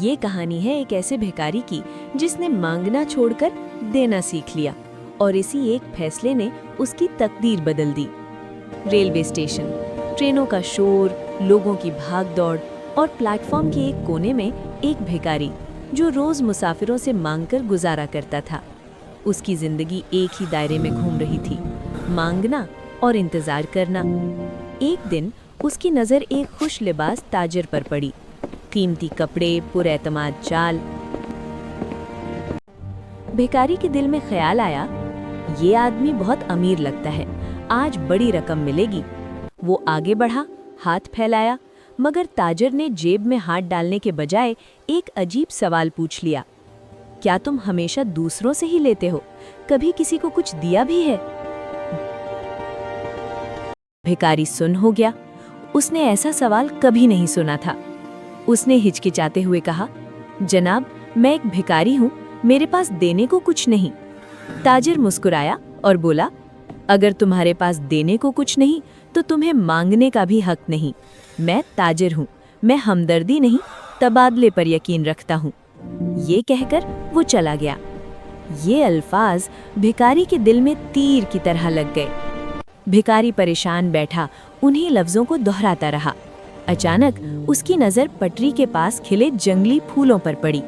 ये कहानी है एक ऐसे भिखारी की जिसने मांगना छोड़कर देना सीख लिया और इसी एक फैसले ने उसकी तकदीर बदल दी। रेलवे स्टेशन, ट्रेनों का शोर, लोगों की भागदौड़ और प्लेटफॉर्म के एक कोने में एक भिखारी जो रोज मुसाफिरों से मांगकर गुजारा करता था। उसकी जिंदगी एक ही दायरे में घूम रही थी, मांगना और इंतजार करना। एक दिन उसकी नज़र एक खुश लिबास ताजिर पर पड़ी। कीमती कपड़े, पुरएतमाद चाल। भिखारी के दिल में ख्याल आया, ये आदमी बहुत अमीर लगता है, आज बड़ी रकम मिलेगी। वो आगे बढ़ा, हाथ फैलाया, मगर ताजिर ने जेब में हाथ डालने के बजाय एक अजीब सवाल पूछ लिया। क्या तुम हमेशा दूसरों से ही लेते हो? कभी किसी को कुछ दिया भी है? भिखारी सुन्न हो गया। उसने ऐसा सवाल कभी नहीं सुना था। उसने हिचकिचाते हुए कहा, जनाब, मैं एक भिखारी हूँ, मेरे पास देने को कुछ नहीं। ताजिर मुस्कुराया और बोला, अगर तुम्हारे पास देने को कुछ नहीं तो तुम्हें मांगने का भी हक नहीं। मैं ताजिर हूँ, मैं हमदर्दी नहीं, तबादले पर यकीन रखता हूँ। ये कहकर वो चला गया। ये अल्फाज भिखारी के दिल में तीर की तरह लग गए। भिखारी परेशान बैठा उन्हीं लफ्ज़ों को दोहराता रहा। अचानक उसकी नज़र पटरी के पास खिले जंगली फूलों पर पड़ी।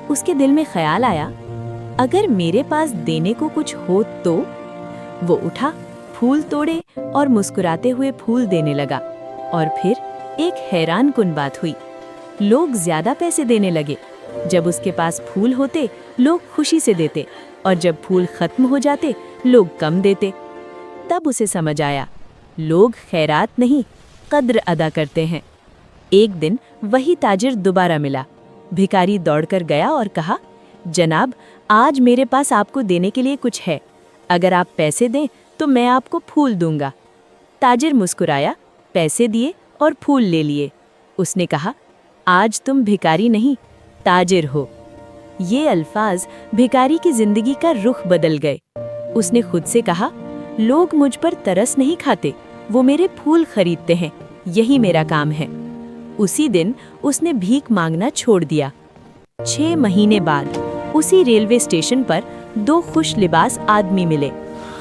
उसके दिल में ख्याल आया, अगर मेरे पास देने को कुछ हो तो। वो उठा, फूल तोड़े और मुस्कुराते हुए फूल देने लगा। और फिर एक हैरान कुन बात हुई, लोग ज्यादा पैसे देने लगे। जब उसके पास फूल होते लोग खुशी से देते, और जब फूल खत्म हो जाते लोग कम देते। तब उसे समझ आया, लोग खैरात नहीं, कद्र अदा करते हैं। एक दिन वही ताजिर दोबारा मिला। भिखारी दौड़कर गया और कहा, जनाब, आज मेरे पास आपको देने के लिए कुछ है। अगर आप पैसे दें तो मैं आपको फूल दूंगा। ताजिर मुस्कुराया, पैसे दिए और फूल ले लिए। उसने कहा, आज तुम भिखारी नहीं, ताजिर हो। ये अल्फाज भिखारी की जिंदगी का रुख बदल गए। उसने खुद से कहा, लोग मुझ पर तरस नहीं खाते, वो मेरे फूल खरीदते हैं, यही मेरा काम है। उसी दिन उसने भीख मांगना छोड़ दिया। 6 महीने बाद उसी रेलवे स्टेशन पर 2 खुश लिबास आदमी मिले।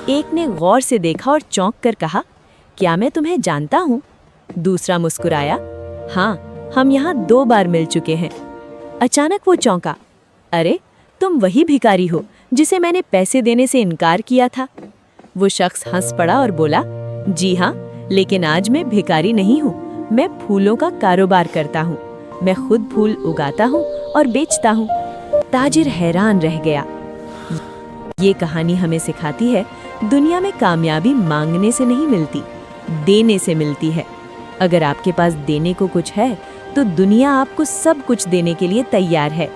एक ने गौर से देखा और चौंक कर कहा, क्या मैं तुम्हें जानता हूँ? दूसरा मुस्कुराया, हाँ, हम यहाँ 2 बार मिल चुके हैं। अचानक वो चौंका, अरे, तुम वही भिखारी हो जिसे मैंने पैसे देने से इनकार किया था। वो शख्स हंस पड़ा और बोला, जी हाँ, लेकिन आज मैं भिखारी नहीं हूँ, मैं फूलों का कारोबार करता हूँ। मैं खुद फूल उगाता हूँ और बेचता हूँ। ताजिर हैरान रह गया। ये कहानी हमें सिखाती है, दुनिया में कामयाबी मांगने से नहीं मिलती, देने से मिलती है। अगर आपके पास देने को कुछ है तो दुनिया आपको सब कुछ देने के लिए तैयार है।